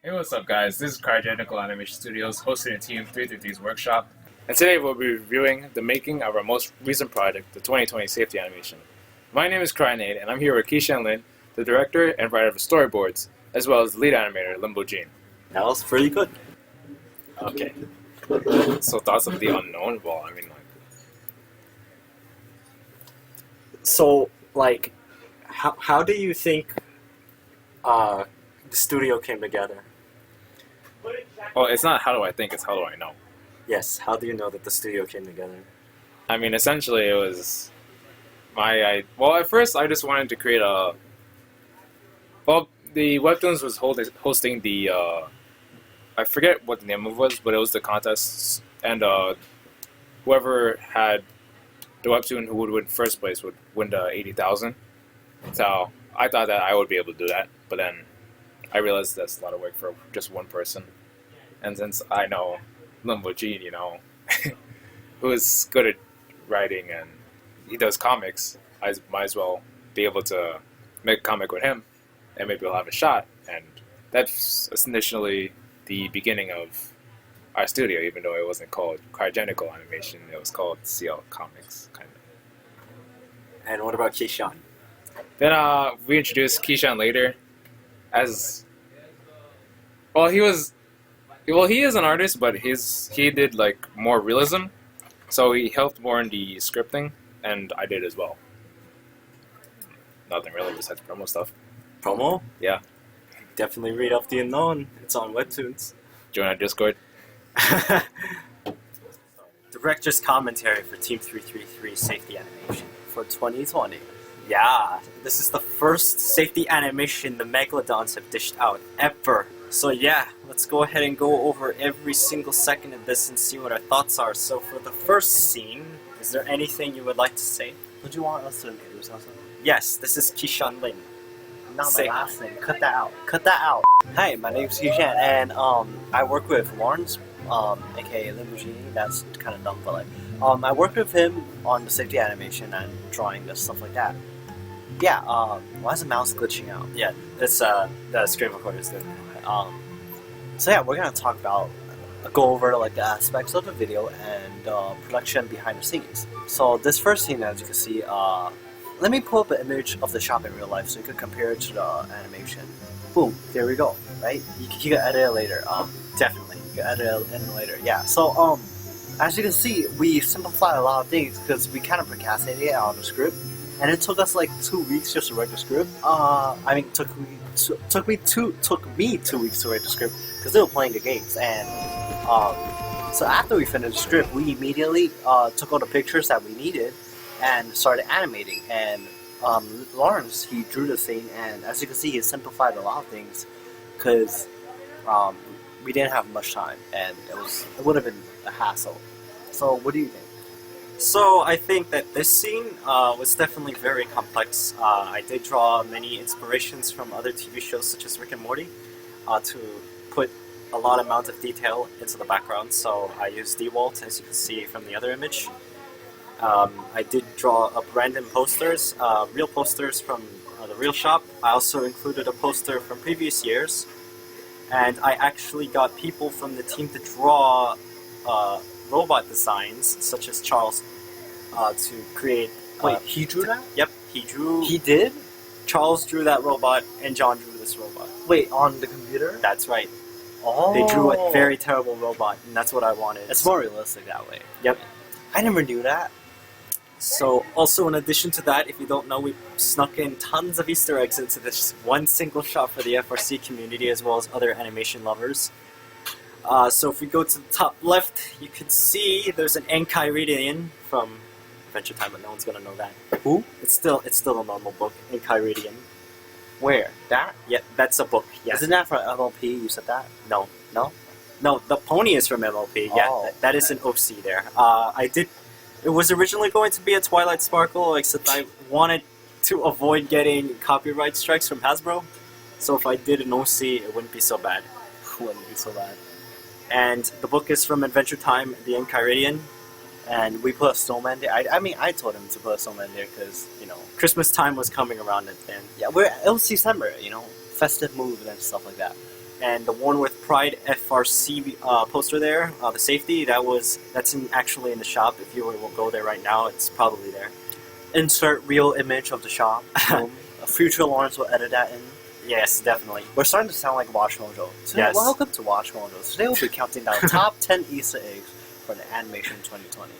Hey, what's up, guys? This is Cryogenical Animation Studios hosting a Team 333's workshop, and today we'll be reviewing the making of our most recent project, the 2020 safety animation. My name is Crynade, and I'm here with Keishan Lin, the director and writer of the storyboards, as well as the lead animator, Limbo Jean. That was pretty good. Okay. So thoughts of the unknown? Well, I mean, So, how do you think the studio came together? well, it's not how do I think, it's how do I know. Yes, how do you know that the studio came together? I mean, essentially, it was well, at first, I just wanted to create a. Well, the Webtoons was hosting the. I forget what the name of it was, but it was the contest, and whoever had the Webtoon who would win first place would win the 80,000. So I thought that I would be able to do that, but then I realized that's a lot of work for just one person. And since I know Limbo Jean, who is good at writing and he does comics, I might as well be able to make a comic with him, and maybe we'll have a shot. And that's initially the beginning of our studio, even though it wasn't called Cryogenical Animation, it was called CL Comics, kind of. And what about Keishan? Then we introduced Keishan later as... Well, he is an artist, but he did like more realism, so he helped more in the scripting, and I did as well. Nothing really besides promo stuff. Promo? Yeah. Definitely read Up the Unknown. It's on Webtoons. Join our Discord. Director's commentary for Team 333 safety animation for 2020. Yeah, this is the first safety animation the MacLeodons have dished out ever. So yeah, let's go ahead and go over every single second of this and see what our thoughts are. So for the first scene, is there anything you would like to say? Would you want us to introduce ourselves? Yes, this is Keishan Lin. Not my Say last name. Cut that out. Cut that out. Hi, my name's Keishan, and I work with Lawrence, aka Limbo Jean. That's kind of dumb, but I worked with him on the safety animation and drawing and stuff like that. Yeah. Why is the mouse glitching out? Yeah, it's the screen recorder is doing it. So yeah, we're gonna talk about go over the aspects of the video and production behind the scenes. So this first scene, as you can see, let me pull up an image of the shop in real life so you can compare it to the animation. Boom, there we go. Right? You can edit it later. Definitely, you can edit it in later. Yeah. So as you can see, we simplified a lot of things because we kind of procrastinated on the script, and it took us like 2 weeks just to write the script. Took me 2 weeks to write the script because they were playing the games, and so after we finished the script, we immediately took all the pictures that we needed and started animating. And Lawrence, he drew the scene, and as you can see, he simplified a lot of things because we didn't have much time, and it would have been a hassle. So what do you think? So I think that this scene was definitely very complex. I did draw many inspirations from other TV shows such as Rick and Morty to put a lot amount of detail into the background. So I used DeWalt, as you can see from the other image. I did draw up random posters, real posters from the real shop. I also included a poster from previous years. And I actually got people from the team to draw robot designs, such as Charles, to create... Wait, he drew that? Yep, he drew... He did? Charles drew that robot, and John drew this robot. Wait, on the computer? That's right. Oh. They drew a very terrible robot, and that's what I wanted. It's more realistic that way. Yep. I never knew that. So, also in addition to that, if you don't know, we snuck in tons of Easter eggs into this one single shot for the FRC community, as well as other animation lovers. So if we go to the top left, you can see there's an Enchiridion from Adventure Time, but no one's gonna know that. Who? It's still a normal book, Enchiridion. Where? That? Yeah, that's a book. Yes. Isn't that from MLP? You said that? No. No? No, the pony is from MLP. Yeah, Oh, that is an OC there. It was originally going to be a Twilight Sparkle, except I wanted to avoid getting copyright strikes from Hasbro. So if I did an OC, it wouldn't be so bad. Wouldn't be so bad. And the book is from Adventure Time, the Enchiridion. And we put a snowman there. I told him to put a snowman there because, Christmas time was coming around then. yeah, it was December, festive mood and stuff like that. And the one with Pride FRC poster there, the safety, that's actually in the shop. If you will go there right now, it's probably there. Insert real image of the shop. Future Lawrence will edit that in. Yes, definitely. We're starting to sound like Watch Mojo. Today, Yes. Welcome to Watch Mojo. Today we'll be counting down top 10 Easter eggs for the Animation 2020.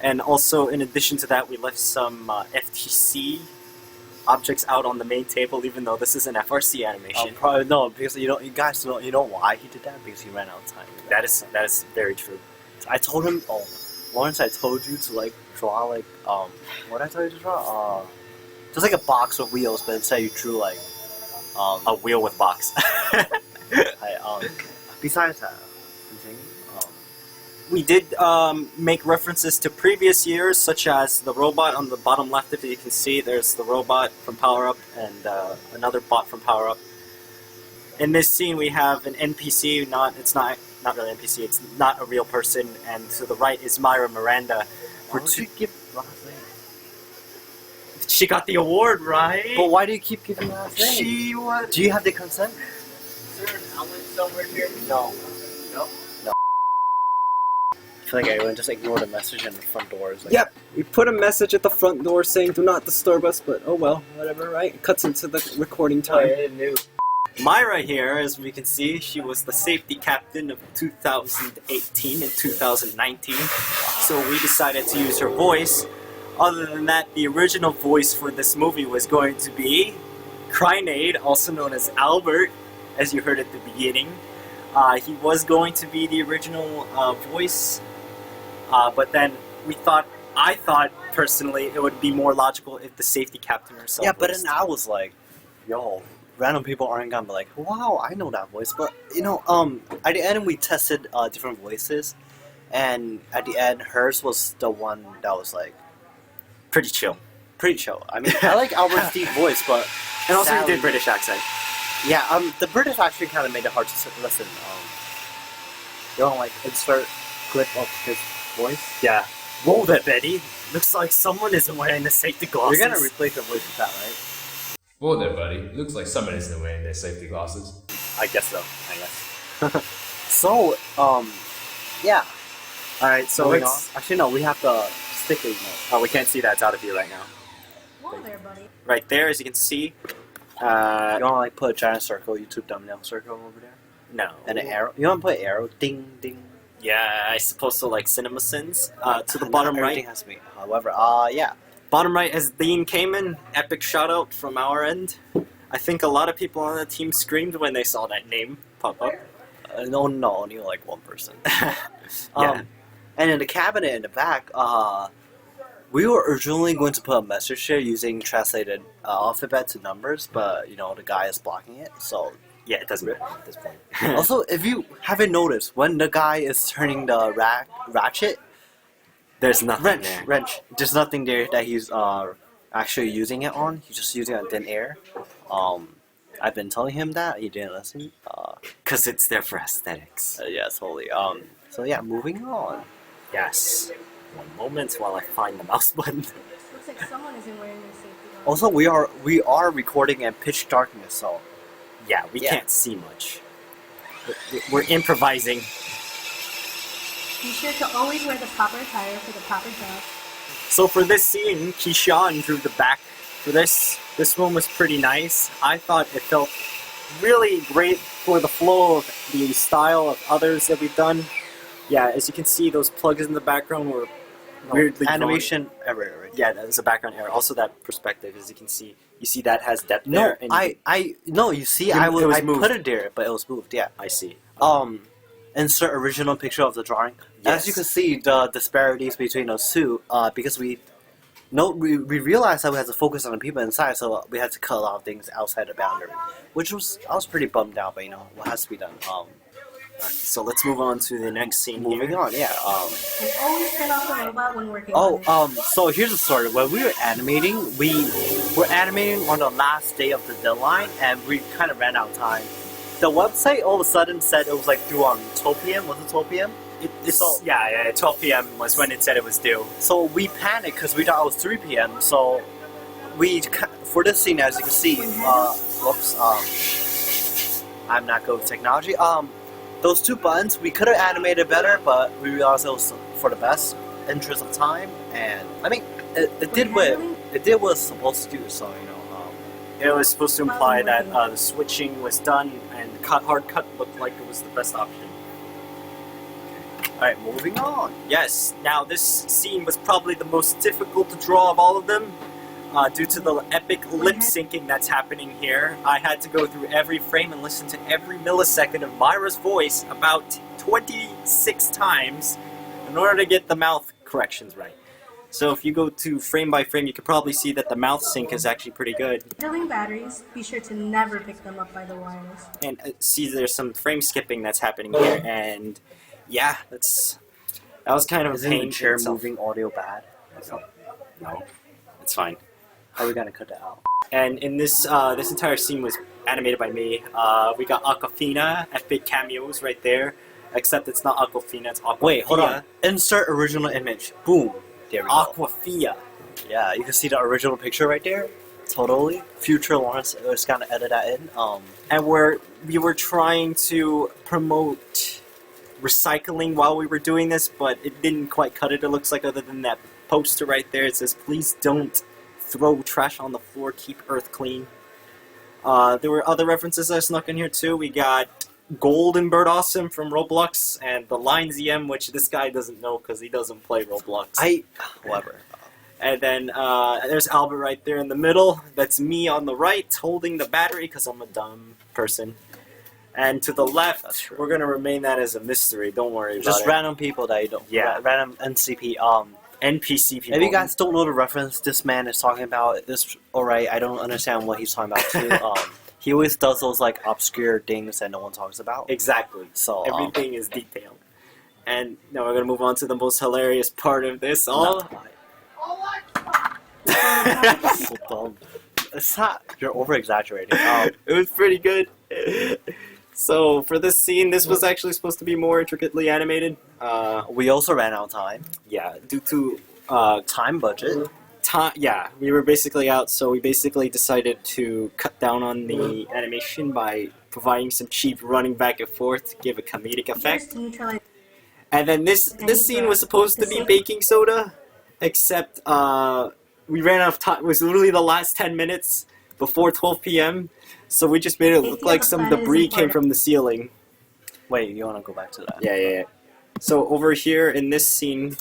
And also, in addition to that, we left some FTC objects out on the main table, even though this is an FRC animation. Probably no, because you guys don't. You know why he did that? Because he ran out of time. That is very true. I told him, Lawrence, I told you to like draw like what did I tell you to draw? Just like a box of wheels, but instead you drew like A wheel with box. Besides that, continue. We did make references to previous years, such as the robot on the bottom left. If you can see, there's the robot from Power Up and another bot from Power Up. In this scene, we have an NPC. It's not really NPC. It's not a real person. And to the right is Myra Miranda. Why would you give last name? She got the award, right? But why do you keep giving last name? She was. Do you have the consent? Is there an outlet somewhere here? No. No. I feel like everyone just ignored the message in the front doors. Like, Yep, we put a message at the front door saying do not disturb us, but oh well, whatever, right? It cuts into the recording time. Myra here, as we can see, she was the safety captain of 2018 and 2019. So we decided to use her voice. Other than that, the original voice for this movie was going to be Crinade, also known as Albert, as you heard at the beginning. He was going to be the original voice, but then I thought personally it would be more logical if the safety captain herself. Yeah, but then I was like, yo, random people aren't gonna be like, wow, I know that voice. But you know, at the end we tested different voices, and at the end hers was the one that was like pretty chill. pretty chill. I mean, I like Albert's deep voice, but And also he sadly- did British accent. Yeah, the British actually kind of made it hard to listen. You don't like insert clip of his voice. Yeah. Whoa there, Betty. Looks like someone isn't wearing the safety glasses. You're gonna replace your voice with that, right? Whoa there, buddy. Looks like someone isn't wearing their safety glasses. I guess so. I guess. So, yeah. Alright, so Moving it's... on. Actually, no, we have the sticker note. Oh, we can't see that. It's out of view right now. Whoa there, buddy. Right there, as you can see. You wanna like put a giant circle, YouTube thumbnail circle over there, No. and an arrow. You wanna put an arrow, ding ding. Yeah, I suppose so, like CinemaSins. To the Not bottom everything right. has to be. However, yeah. Bottom right is Dean Kamen. Epic shout out from our end. I think a lot of people on the team screamed when they saw that name pop up. No, only like one person. Yeah. And in the cabinet in the back, we were originally going to put a message here using translated alphabet to numbers, but you know the guy is blocking it. So Yeah, it doesn't matter at this point. also, if you haven't noticed, when the guy is turning the ratchet, There's nothing there. wrench, there's nothing there that he's actually using it on. He's just using it on thin air. I've been telling him that he didn't listen. Because it's there for aesthetics. Yeah, totally. So yeah, moving on. Yes. One moment while I find the mouse button. Looks like someone isn't wearing their safety glasses. Also, we are recording in pitch darkness, so Yeah, we Yeah. can't see much. We're improvising. Be sure to always wear the proper attire for the proper job. So for this scene, Keyshawn drew the back for this. This one was pretty nice. I thought it felt really great for the flow of the style of others that we've done. Yeah, as you can see, those plugs in the background were weirdly drawn. animation everywhere. Right? Yeah, there's a background error. Also, that perspective, as you can see, you see that has depth No, there. And no. You see, It was I moved. put it there, but it was moved. Yeah. I see. Insert original picture of the drawing. Yes. As you can see, the disparities between those two, because we realized that we had to focus on the people inside, so we had to cut a lot of things outside the boundary, which I was pretty bummed out, but you know what has to be done. So let's move on to the next scene. Moving here. on, yeah. And always turn off the robot when working on it. So here's the story. When we were animating, we were animating on the last day of the deadline, and we kind of ran out of time. The website all of a sudden said it was like due on 12 p.m. Was it 12 p.m.? Yeah, 12 p.m. was when it said it was due. So we panicked because we thought it was 3 p.m. So for this scene, as you can see, I'm not good with technology. Those two buttons we could have animated better, but we realized it was for the best interest of time. And I mean, it did what it was supposed to do. So you know, It was supposed to imply that the switching was done and hard cut looked like it was the best option. all right, moving on. Yes, now this scene was probably the most difficult to draw of all of them. Due to the epic lip syncing that's happening here, I had to go through every frame and listen to every millisecond of Myra's voice about 26 times in order to get the mouth corrections right. So if you go to frame by frame, you can probably see that the mouth sync is actually pretty good. Handling batteries, be sure to never pick them up by the wires. And see there's some frame skipping that's happening here, and yeah, that was kind of a Isn't pain. the chair in itself. moving audio bad? No, it's fine. How are we gonna cut that out? And in this this entire scene was animated by me. We got Aquafina, epic cameos right there. Except it's not Aquafina, it's Aquafia. Wait, hold on. Insert original image. Boom. There we go. Aquafia. Yeah, you can see the original picture right there. Totally. Future Lawrence was gonna edit that in. And we were trying to promote recycling while we were doing this, but it didn't quite cut it. It looks like other than that poster right there, it says, "Please don't throw trash on the floor. Keep Earth clean." There were other references that I snuck in here too. We got Golden Bird Awesome from Roblox, and the Line ZM, which this guy doesn't know because he doesn't play Roblox. Whatever. And then there's Albert right there in the middle. That's me on the right holding the battery because I'm a dumb person. And to the left, That's true. we're going to remain that as a mystery. Don't worry about Just it. random people that you don't. Yeah. Random NCP. NPC people. If you guys don't know the reference this man is talking about, this alright. I don't understand what he's talking about too. He always does those like obscure things that no one talks about. Exactly. So Everything is detailed. And now we're going to move on to the most hilarious part of this all. So dumb. It's not. You're over exaggerating. It was pretty good. So for this scene, this was actually supposed to be more intricately animated. We also ran out of time. Yeah, due to Time budget. time. Yeah, we were basically out, so we basically decided to cut down on the animation by providing some cheap running back and forth to give a comedic effect. Just to neutralize. And then this scene was supposed to be baking soda, except we ran out of time. It was literally the last 10 minutes before 12 p.m. So we just made it look like some debris came from the ceiling. Wait, you want to go back to that? Yeah. So over here in this scene,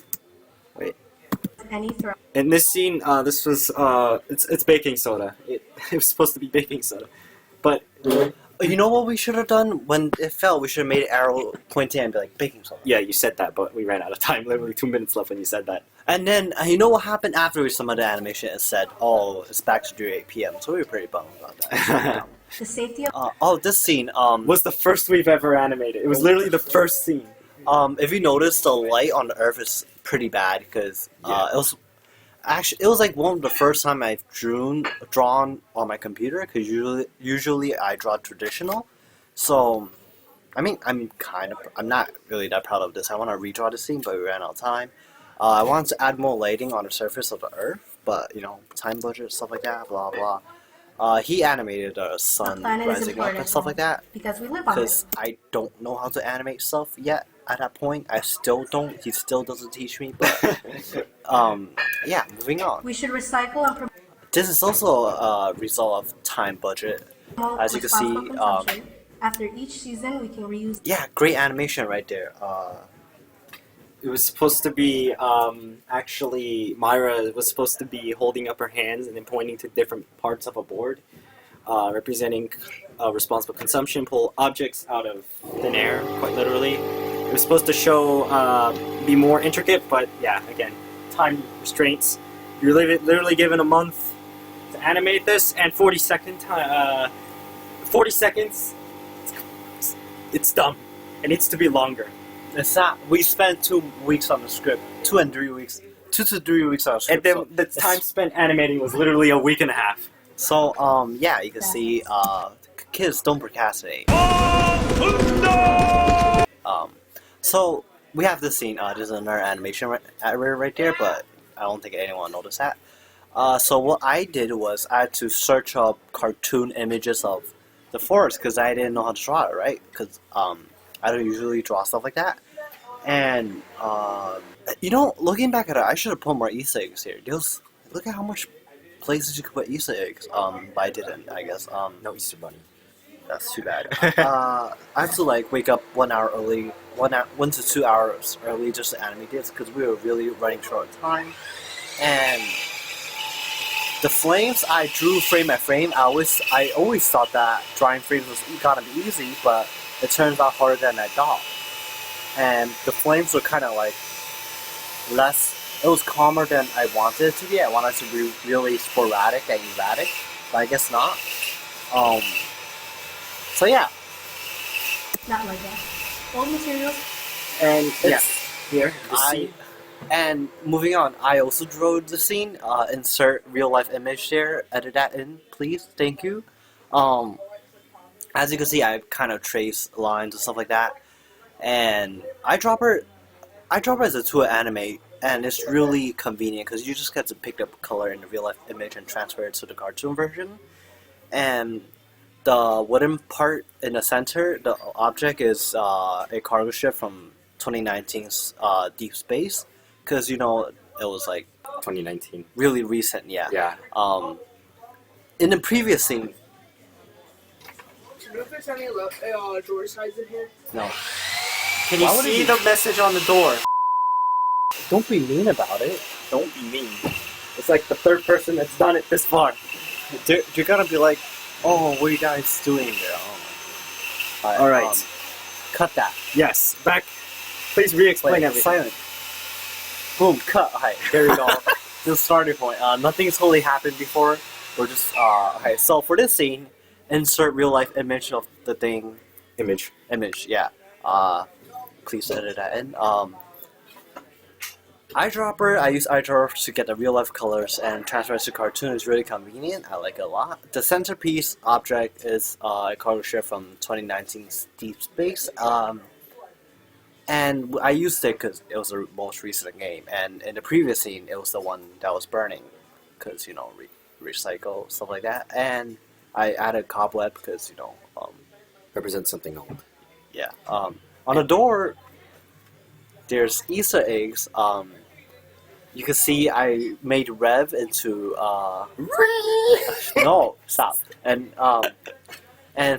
Any throw. in this scene, this was it's baking soda. It was supposed to be baking soda, but You know what we should have done when it fell? We should have made an arrow pointing and be like baking soda. yeah, you said that, but we ran out of time. Literally 2 minutes left when you said that. And then you know what happened after we submitted the animation? It said, "Oh, it's back to due 8 p.m." So we were pretty bummed about that. The safety of This scene. Was the first we've ever animated. It was literally the first scene. If you notice, the light on the Earth is pretty bad because it was like one of the first time I've drawn on my computer because usually I draw traditional. So, I mean, I'm not really that proud of this. I want to redraw the scene, but we ran out of time. I wanted to add more lighting on the surface of the Earth, but time budget, stuff like that, blah blah. He animated the sun planet is rising up and important. stuff like that. because we live on it. Because I don't know how to animate stuff yet at that point. I still don't. He still doesn't teach me. But yeah, moving on. We should recycle and promote This is also a result of time budget. As you can see, responsible consumption. After each season, we can reuse. Yeah, great animation right there. It was supposed to be, actually, Myra was supposed to be holding up her hands and then pointing to different parts of a board, representing responsible consumption, pull objects out of thin air, quite literally. It was supposed to show, be more intricate, but yeah, again, time restraints. You're literally given a month to animate this, and 40 seconds, it's done. It needs to be longer. It's not. We spent 2 weeks on the script. 2 and 3 weeks. 2 to 3 weeks on the And script. then So, the time spent animating was literally a week and a half. so yeah, you can see. Kids don't procrastinate. So we have this scene. There's another animation right there, but I don't think anyone noticed that. So what I did was I had to search up cartoon images of the forest because I didn't know how to draw it, right? Because I don't usually draw stuff like that. And looking back at it, I should have put more Easter eggs here. Look at how much places you could put Easter eggs. But I didn't, I guess. No Easter Bunny. That's too bad. I have to wake up 1 hour early, 1 to 2 hours early just to animate this because we were really running short of time. And the frames I drew frame by frame. I always thought that drawing frames was gonna be easy, but it turns out harder than I thought. And the flames were kind of less. It was calmer than I wanted it to be. I wanted it to be really sporadic and erratic, but I guess not. So yeah. Not like that. Old materials. And here, and moving on, I also drew the scene. Insert real life image there. Edit that in, please. Thank you. As you can see, I kind of trace lines and stuff like that. And eyedropper is a tool to animate, and it's really convenient because you just get to pick up color in the real life image and transfer it to the cartoon version. And the wooden part in the center, the object is a cargo ship from 2019's Deep Space, because it was 2019. really recent, yeah. Yeah. In the previous scene, Do you know if there's any drawer size in here? no. Can you Why would see it the message on the door? Don't be mean about it. Don't be mean. It's like the third person that's done it this far. You're gonna be like, oh, what are you guys doing there? Oh. Alright. Cut that. Yes. Back. Please re-explain Wait, everything. silent. Boom, cut. Alright, there we go. The starting point. Nothing's totally happened before. We're just, okay, so for this scene, insert real life image of the thing. Image. Yeah. Please edit that in. Eyedropper, I use eyedropper to get the real life colors and transfer it to cartoon is really convenient. I like it a lot. The centerpiece object is a cargo ship from 2019's Deep Space. And I used it because it was the most recent game. And in the previous scene, it was the one that was burning. Because, recycle, stuff like that. And I added cobweb because, Represents something old. yeah. On the door, there's Easter eggs. You can see I made Rev into no, stop. And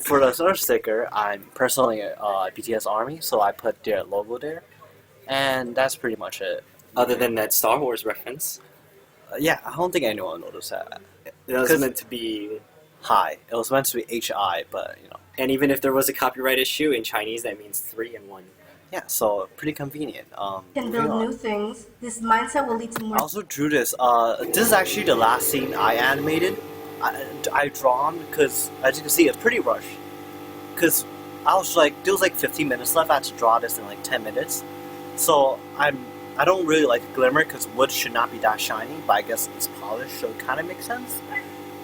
for the third sticker, I'm personally a BTS Army, so I put their logo there, and that's pretty much it. Other than that Star Wars reference. Yeah, I don't think anyone noticed that. It was 'Cause- meant to be... Hi, it was meant to be HI, but And even if there was a copyright issue, in Chinese that means 3 and 1. yeah, so pretty convenient. Can Moving build on. new things. This mindset will lead to more. I also drew this. This is actually the last scene I animated. I drawn because, as you can see, it's pretty rushed. Because I was there was 15 minutes left. I had to draw this in 10 minutes. So I don't really like the glimmer because wood should not be that shiny. But I guess it's polished, so it kind of makes sense.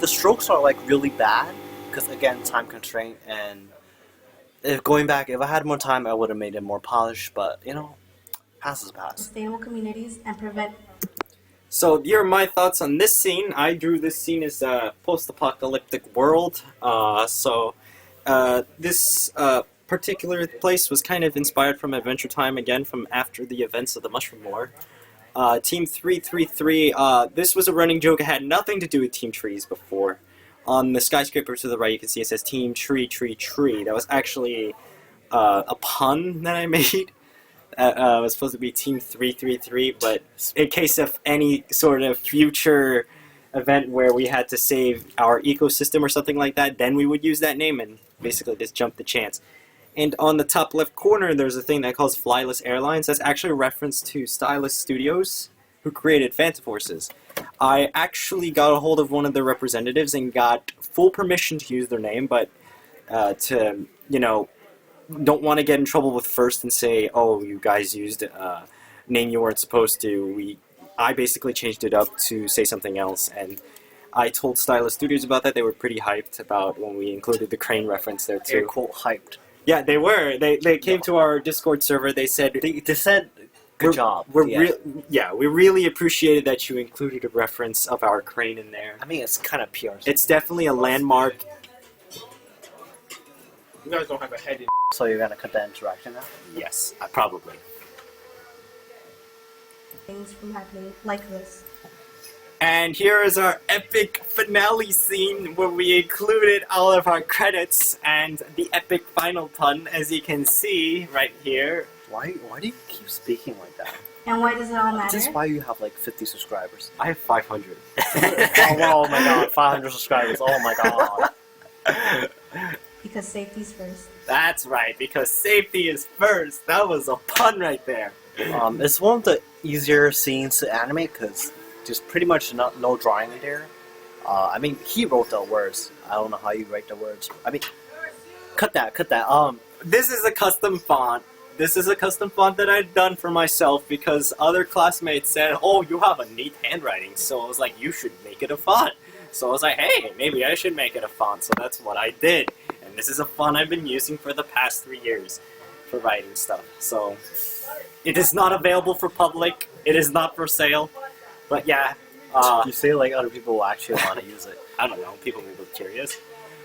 The strokes are really bad because again, time constraint. And if I had more time, I would have made it more polished. But past is past. Sustainable communities and prevent. So here are my thoughts on this scene. I drew this scene as a post-apocalyptic world. This particular place was kind of inspired from Adventure Time, again, from after the events of the Mushroom War. Team 333, this was a running joke. It had nothing to do with Team Trees before. On the skyscraper to the right, you can see it says Team Tree, Tree, Tree. That was actually a pun that I made. It was supposed to be Team 333, but in case of any sort of future event where we had to save our ecosystem or something like that, then we would use that name and basically just jump the chance. And on the top left corner, there's a thing that calls Flyless Airlines. That's actually a reference to Stylus Studios, who created Phantom Forces. I actually got a hold of one of their representatives and got full permission to use their name, but don't want to get in trouble with First and say, oh, you guys used a name you weren't supposed to. I basically changed it up to say something else, and I told Stylus Studios about that. They were pretty hyped about when we included the crane reference there too. Air quote hyped. Yeah, they were. They came to our Discord server. They said, They said, good job. we really appreciated that you included a reference of our crane in there. I mean, it's kind of PR. It's definitely a landmark. You guys don't have a head in. So you're gonna cut that interaction out? Yes, probably. Things from happening like this. And here is our epic finale scene where we included all of our credits and the epic final pun, as you can see right here. Why do you keep speaking like that? And why does it all matter? This is why you have like 50 subscribers. I have 500. Oh my god, 500 subscribers. Oh my god. Because safety's first. That's right, because safety is first. That was a pun right there. It's one of the easier scenes to animate because there's pretty much no drawing in there. I mean, he wrote the words. I don't know how you write the words. I mean, cut that. This is a custom font. This is a custom font that I've done for myself because other classmates said, oh, you have a neat handwriting. So I was like, you should make it a font. So I was like, hey, maybe I should make it a font. So that's what I did. And this is a font I've been using for the past 3 years for writing stuff. So it is not available for public. It is not for sale. But yeah. You say like other people will actually want to use it. I don't know. People will be curious.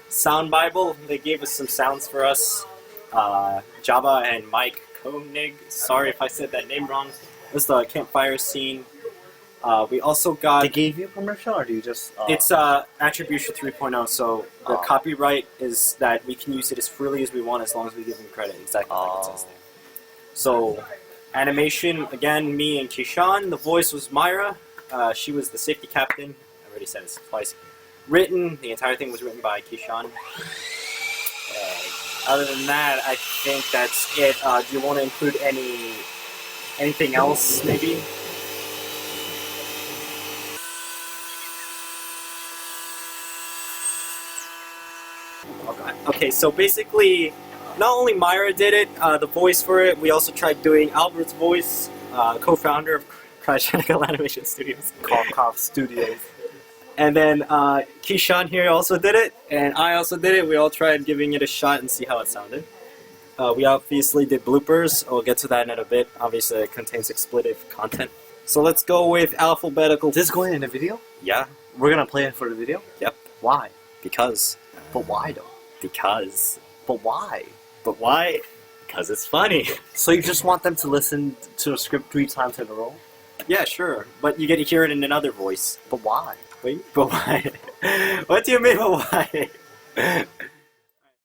Sound Bible. They gave us some sounds for us. Jabba and Mike Koenig. Sorry if I said that name wrong. It was the campfire scene. We also got... They gave you permission, or do you just... It's Attribution 3.0, so the copyright is that we can use it as freely as we want as long as we give them credit, exactly like it says there. So, animation, again, me and Kishan. The voice was Myra. She was the safety captain. I already said it twice. Written, the entire thing was written by Kishan. Other than that, I think that's it. Do you want to include anything else, maybe? Okay, so basically, not only Myra did it, the voice for it, we also tried doing Albert's voice, co-founder of Cryogenical Animation Studios. Cough Studios. And then Kishan here also did it, and I also did it. We all tried giving it a shot and see how it sounded. We obviously did bloopers. We'll get to that in a bit. Obviously, it contains expletive content. So let's go with alphabetical. This is going in the video? Yeah. We're gonna play it for the video? Yep. Why? Because. But why though? Because. But why? But why? Because it's funny. So you just want them to listen to a script 3 times in a row? Yeah, sure. But you get to hear it in another voice. But why? Wait, but why? What do you mean, but why?